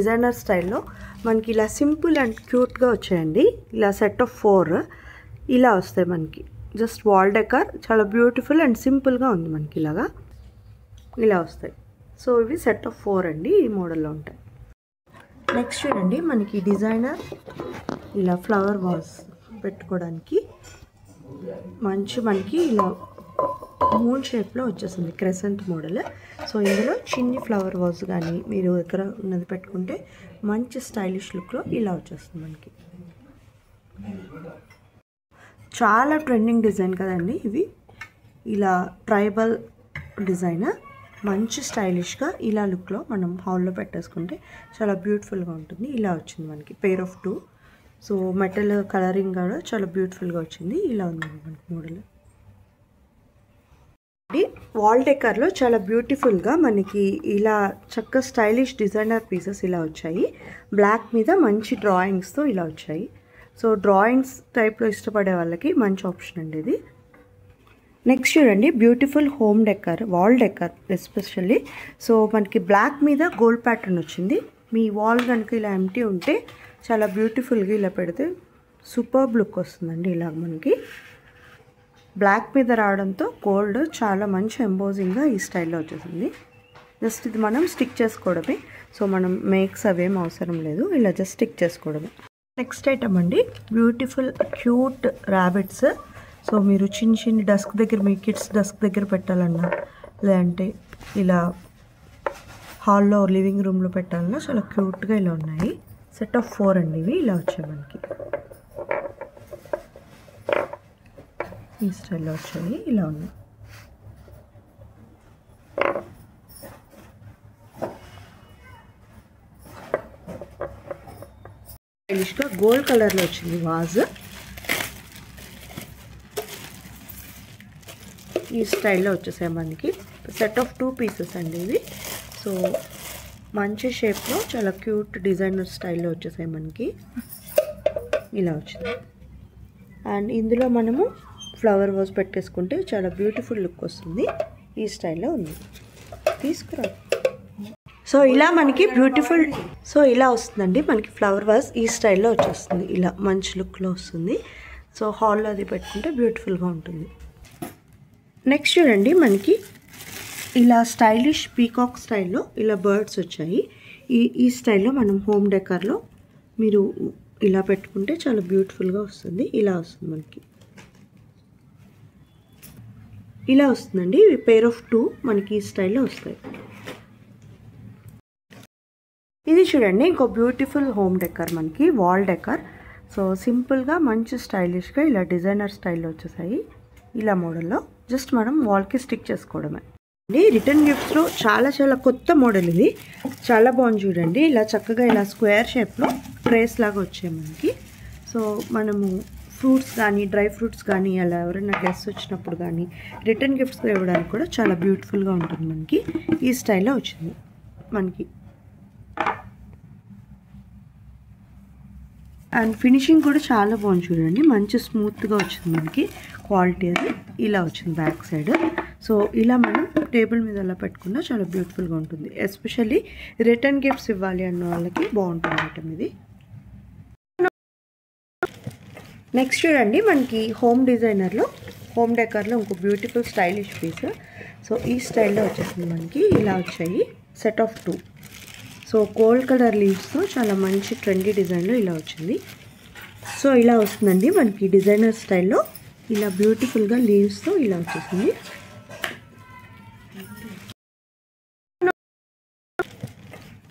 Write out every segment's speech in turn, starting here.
Designer స్టైల్లో మనకి ఇలా సింపుల్ అండ్ క్యూట్గా వచ్చాయండి. ఇలా సెట్ ఆఫ్ 4 ఇలా వస్తాయి మనకి. జస్ట్ వాల్ డెకర్ చాలా బ్యూటిఫుల్ అండ్ సింపుల్గా ఉంది మనకి ఇలాగా ఇలా వస్తాయి. సో ఇవి సెట్ ఆఫ్ 4 అండి, ఈ మోడల్లో ఉంటాయి. నెక్స్ట్ చూడండి మనకి డిజైనర్ ఇలా ఫ్లవర్ వాజ్ పెట్టుకోవడానికి మనకి ఇలా మూన్ షేప్లో వచ్చేస్తుంది, క్రెసెంట్ మోడల్. సో ఇందులో చిన్ని ఫ్లవర్ వాజ్ కానీ మీరు దగ్గర ఉన్నది పెట్టుకుంటే మంచి స్టైలిష్ లుక్లో ఇలా వచ్చేస్తుంది మనకి. చాలా ట్రెండింగ్ డిజైన్ కదండి ఇవి. ఇలా ట్రైబల్ డిజైన్ మంచి స్టైలిష్గా ఇలా లుక్లో మనం హాల్లో పెట్టేసుకుంటే చాలా బ్యూటిఫుల్గా ఉంటుంది. ఇలా వచ్చింది మనకి pair of 2. So metal colouring కూడా చాలా బ్యూటిఫుల్గా వచ్చింది. ఇలా ఉంది మనకి మోడల్. వాల్ డెకర్లో చాలా బ్యూటిఫుల్గా మనకి ఇలా చక్కగా స్టైలిష్ డిజైనర్ పీసెస్ ఇలా వచ్చాయి. బ్లాక్ మీద మంచి డ్రాయింగ్స్తో ఇలా వచ్చాయి. సో డ్రాయింగ్స్ టైప్లో ఇష్టపడే వాళ్ళకి మంచి ఆప్షన్ అండి ఇది. నెక్స్ట్ చూడండి beautiful home decor, wall decor especially. So మనకి బ్లాక్ మీద గోల్డ్ ప్యాటర్న్ వచ్చింది. మీ వాల్ కనుక ఇలా ఎంటీ ఉంటే చాలా బ్యూటిఫుల్గా ఇలా పెడితే సూపర్బ్ లుక్ వస్తుందండి. ఇలా మనకి బ్లాక్ మీద రావడంతో గోల్డ్ చాలా మంచి ఎంబోజింగ్గా ఈ స్టైల్లో వచ్చేసింది. జస్ట్ ఇది మనం స్టిక్ చేసుకోవడమే. సో మనం మేక్స్ అవేం అవసరం లేదు, ఇలా జస్ట్ స్టిక్ చేసుకోవడమే. నెక్స్ట్ ఐటమ్ అండి బ్యూటిఫుల్ క్యూట్ ర్యాబిట్స్. సో మీరు చిన్న డస్క్ దగ్గర మీ కిడ్స్ డస్క్ దగ్గర పెట్టాలన్నా, లేదంటే ఇలా హాల్లో లివింగ్ రూమ్లో పెట్టాలన్నా చాలా క్యూట్గా ఇలా ఉన్నాయి. సెట్ ఆఫ్ 4 అండి ఇవి. ఇలా వచ్చాయి మనకి, ఈ స్టైల్లో వచ్చాయి. ఇలా ఉన్నాయి. స్టైలిష్గా గోల్డ్ కలర్లో వచ్చింది వాజ్. ఈ స్టైల్లో వచ్చేసాయి మనకి. సెట్ ఆఫ్ 2 పీసెస్ అండి ఇవి. సో మంచి షేప్లో చాలా క్యూట్ డిజైనర్ స్టైల్లో వచ్చేసాయి మనకి. ఇలా వచ్చింది. అండ్ ఇందులో మనము ఫ్లవర్ వాజ్ పెట్టేసుకుంటే చాలా బ్యూటిఫుల్ లుక్ వస్తుంది. ఈ స్టైల్లో ఉంది, తీసుకురా. సో ఇలా మనకి బ్యూటిఫుల్, సో ఇలా వస్తుందండి మనకి ఫ్లవర్ వాజ్ ఈ స్టైల్లో వచ్చేస్తుంది. ఇలా మంచి లుక్లో వస్తుంది. సో హాల్లో అది పెట్టుకుంటే బ్యూటిఫుల్గా ఉంటుంది. నెక్స్ట్ చూడండి మనకి ఇలా స్టైలిష్ పీకాక్ స్టైల్లో ఇలా బర్డ్స్ వచ్చాయి. ఈ స్టైల్లో మనం హోమ్ డెకర్లో మీరు ఇలా పెట్టుకుంటే చాలా బ్యూటిఫుల్గా వస్తుంది. ఇలా వస్తుంది మనకి, ఇలా వస్తుందండి. ఇవి పెయిర్ ఆఫ్ 2 మనకి ఈ స్టైల్లో వస్తాయి. ఇది చూడండి ఇంకో బ్యూటిఫుల్ హోమ్ డెకర్ మనకి వాల్ డెకర్. సో సింపుల్గా మంచి స్టైలిష్గా ఇలా డిజైనర్ స్టైల్లో వచ్చేసాయి. ఇలా మోడల్లో జస్ట్ మనం వాల్కి స్టిక్ చేసుకోవడమే. రిటర్న్ గిఫ్ట్స్లో చాలా కొత్త మోడల్ ఇది. చాలా బాగుంది చూడండి. ఇలా చక్కగా ఇలా స్క్వేర్ షేప్లో ట్రేస్ లాగా వచ్చాయి మనకి. సో మనము ఫ్రూట్స్ కానీ డ్రై ఫ్రూట్స్ కానీ అలా ఎవరైనా గెస్ట్ వచ్చినప్పుడు కానీ రిటర్న్ గిఫ్ట్స్ ఇవ్వడానికి కూడా చాలా బ్యూటిఫుల్గా ఉంటుంది మనకి. ఈ స్టైల్లో వచ్చింది మనకి. అండ్ ఫినిషింగ్ కూడా చాలా బాగుంది చూడండి. మంచి స్మూత్గా వచ్చింది మనకి క్వాలిటీ. అది ఇలా వచ్చింది బ్యాక్ సైడ్. సో ఇలా మనం టేబుల్ మీద అలా పెట్టుకున్నా చాలా బ్యూటిఫుల్గా ఉంటుంది. ఎస్పెషల్లీ రిటర్న్ గిఫ్ట్స్ ఇవ్వాలి అన్న వాళ్ళకి బాగుంటుంది ఐటమ్ ఇది. నెక్స్ట్ చూడండి మనకి హోమ్ డిజైనర్లో హోమ్ డెకర్లో ఇంకో బ్యూటిఫుల్ స్టైలిష్ పీస్. సో ఈ స్టైల్లో వచ్చేసింది మనకి. ఇలా వచ్చాయి set of 2. So gold colour లీవ్స్తో చాలా మంచి ట్రెండీ డిజైన్లో ఇలా వచ్చింది. సో ఇలా వస్తుందండి మనకి డిజైనర్ స్టైల్లో ఇలా బ్యూటిఫుల్గా లీవ్స్తో ఇలా వచ్చేసింది.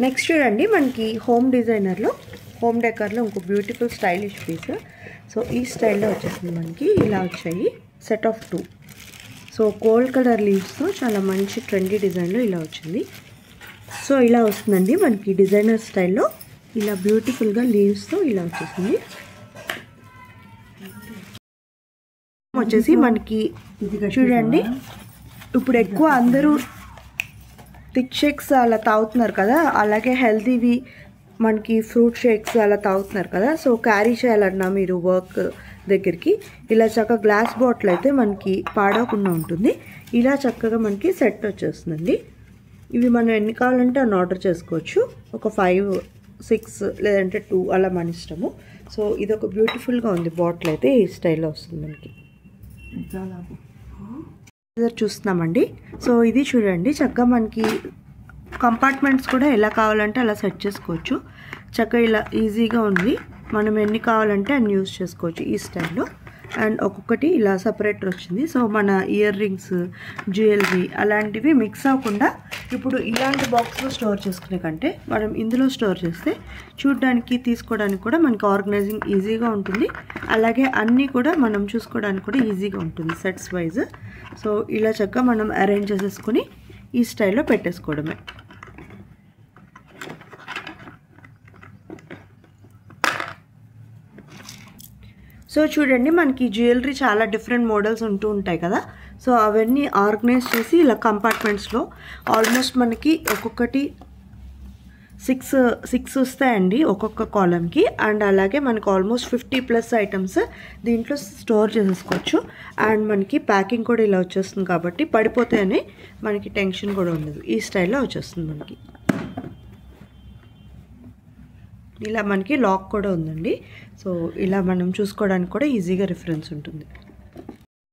నెక్స్ట్ చూడండి మనకి హోమ్ డిజైనర్లో హోమ్ డెకర్లో ఇంకో బ్యూటిఫుల్ స్టైలిష్ పీస్. సో ఈ స్టైల్లో వచ్చేసింది మనకి. ఇలా వచ్చాయి set of 2. So gold colour లీవ్స్తో చాలా మంచి ట్రెండీ డిజైన్లో ఇలా వచ్చింది. సో ఇలా వస్తుందండి మనకి డిజైనర్ స్టైల్లో ఇలా బ్యూటిఫుల్గా లీవ్స్తో ఇలా వచ్చేసింది. వచ్చేసి మనకి చూడండి ఇప్పుడు ఎక్కువ అందరూ థిక్ షేక్స్ అలా తాగుతున్నారు కదా, అలాగే హెల్తీవి మనకి ఫ్రూట్ షేక్స్ అలా తాగుతున్నారు కదా. సో క్యారీ చేయాలన్నా మీరు వర్క్ దగ్గరికి ఇలా చక్కగా గ్లాస్ బాటిల్ అయితే మనకి పాడవకుండా ఉంటుంది. ఇలా చక్కగా మనకి సెట్ వచ్చేస్తుందండి. ఇవి మనం ఎన్ని కావాలంటే అన్ని ఆర్డర్ చేసుకోవచ్చు. ఒక 5 6 లేదంటే 2 అలా మన ఇష్టము. సో ఇది ఒక బ్యూటిఫుల్గా ఉంది బాటిల్ అయితే ఈ స్టైల్లో వస్తుంది మనకి. చూస్తున్నామండి. సో ఇది చూడండి చక్కగా మనకి కంపార్ట్మెంట్స్ కూడా ఎలా కావాలంటే అలా సెట్ చేసుకోవచ్చు. చక్కగా ఇలా ఈజీగా ఉంది, మనం ఎన్ని కావాలంటే అన్ని యూజ్ చేసుకోవచ్చు ఈ స్టైల్లో. అండ్ ఒక్కొక్కటి ఇలా సపరేటర్ వచ్చింది. సో మన ఇయర్ రింగ్స్, జ్యువెలరీ అలాంటివి మిక్స్ అవ్వకుండా ఇప్పుడు ఇలాంటి బాక్స్లో స్టోర్ చేసుకునే కంటే మనం ఇందులో స్టోర్ చేస్తే చూడడానికి తీసుకోవడానికి కూడా మనకి ఆర్గనైజింగ్ ఈజీగా ఉంటుంది. అలాగే అన్నీ కూడా మనం చూసుకోవడానికి కూడా ఈజీగా ఉంటుంది సెట్స్ వైజ్. సో ఇలా చక్కగా మనం అరేంజ్ చేసేసుకుని ఈ స్టైల్లో పెట్టేసుకోవడమే. సో చూడండి మనకి జ్యువెలరీ చాలా డిఫరెంట్ మోడల్స్ ఉంటూ ఉంటాయి కదా. సో అవన్నీ ఆర్గనైజ్ చేసి ఇలా కంపార్ట్మెంట్స్లో ఆల్మోస్ట్ మనకి ఒక్కొక్కటి 6 వస్తాయండి ఒక్కొక్క కాలమ్కి. అండ్ అలాగే మనకు ఆల్మోస్ట్ 50+ ఐటమ్స్ దీంట్లో స్టోర్ చేసేసుకోవచ్చు. అండ్ మనకి ప్యాకింగ్ కూడా ఇలా వచ్చేస్తుంది కాబట్టి పడిపోతాయని మనకి టెన్షన్ కూడా ఉండదు. ఈ స్టైల్లో వచ్చేస్తుంది మనకి. ఇలా మనకి లాక్ కూడా ఉందండి. సో ఇలా మనం చూసుకోవడానికి కూడా ఈజీగా రిఫరెన్స్ ఉంటుంది.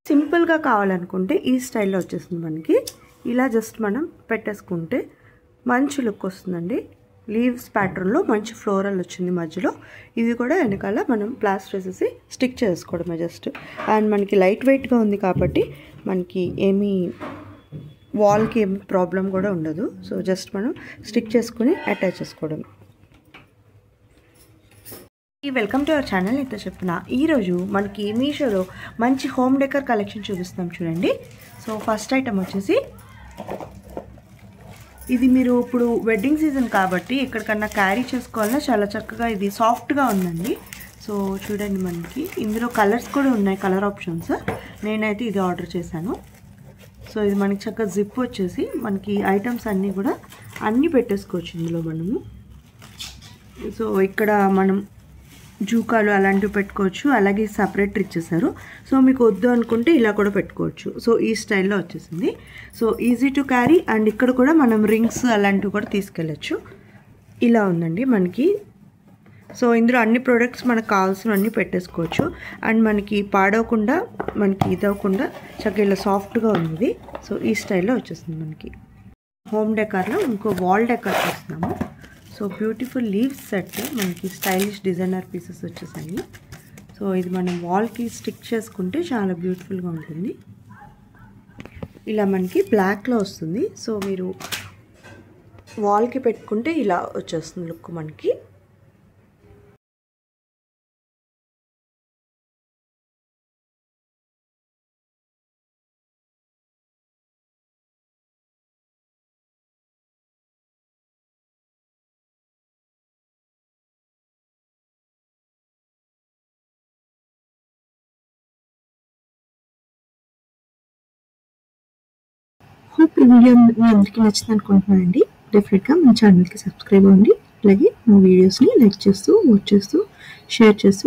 సింపుల్గా కావాలనుకుంటే ఈ స్టైల్లో వచ్చేస్తుంది మనకి. ఇలా జస్ట్ మనం పెట్టేసుకుంటే మంచి లుక్ వస్తుందండి. లీవ్స్ ప్యాటర్న్లో మంచి ఫ్లోరల్ వచ్చింది మధ్యలో. ఇది కూడా వెనకాల మనం ప్లాస్టర్ వేసేసి స్టిక్ చేసుకోవడమే జస్ట్. అండ్ మనకి లైట్ వెయిట్గా ఉంది కాబట్టి మనకి ఏమీ వాల్కి ఏమి ప్రాబ్లం కూడా ఉండదు. సో జస్ట్ మనం స్టిక్ చేసుకుని అటాచ్ చేసుకోవడం. Welcome to our channel. ఇంత చెప్పిన ఈరోజు మనకి మీషోలో మంచి హోమ్ డెకర్ కలెక్షన్ చూపిస్తాం చూడండి. సో ఫస్ట్ ఐటమ్ వచ్చేసి ఇది మీరు ఇప్పుడు వెడ్డింగ్ సీజన్ కాబట్టి ఎక్కడికన్నా క్యారీ చేసుకోవాలన్నా చాలా చక్కగా ఇది సాఫ్ట్గా ఉందండి. సో చూడండి మనకి ఇందులో కలర్స్ కూడా ఉన్నాయి, కలర్ ఆప్షన్స్. నేనైతే ఇది ఆర్డర్ చేశాను. సో ఇది మనకి చక్కగా జిప్ వచ్చేసి మనకి ఐటమ్స్ అన్నీ కూడా అన్నీ పెట్టేసుకోవచ్చు ఇందులో మనము. సో ఇక్కడ మనం జూకాలు అలాంటివి పెట్టుకోవచ్చు. అలాగే సపరేటర్ ఇచ్చేసారు. సో మీకు వద్దు అనుకుంటే ఇలా కూడా పెట్టుకోవచ్చు. సో ఈ స్టైల్లో వచ్చేసింది. So easy to carry. And ఇక్కడ కూడా మనం రింగ్స్ అలాంటివి కూడా తీసుకెళ్ళచ్చు. ఇలా ఉందండి మనకి. సో ఇందులో అన్ని ప్రోడక్ట్స్ మనకు కావాల్సినవన్నీ పెట్టేసుకోవచ్చు. అండ్ మనకి పాడవకుండా మనకి ఇదవకుండా చక్కగా ఇలా సాఫ్ట్గా ఉంది. సో ఈ స్టైల్లో వచ్చేసింది మనకి. హోమ్ డెకర్లో ఇంకో వాల్ డెకర్ చేస్తున్నాము. సో బ్యూటిఫుల్ లీవ్స్ సెట్ మనకి స్టైలిష్ డిజైనర్ పీసెస్ వచ్చేసాయి. సో ఇది మనం వాల్కి స్టిక్ చేసుకుంటే చాలా బ్యూటిఫుల్గా ఉంటుంది. ఇలా మనకి బ్లాక్లో వస్తుంది. సో మీరు వాల్కి పెట్టుకుంటే ఇలా వచ్చేస్తుంది లుక్ మనకి. హోప్ ఈ వీడియో మీ అందరికీ నచ్చింది అనుకుంటున్నానండి. డెఫినెట్గా మన ఛానల్కి సబ్స్క్రైబ్ అవ్వండి. అలాగే మా వీడియోస్ని లైక్ చేస్తూ, వాచ్ చేస్తూ, షేర్ చేస్తూ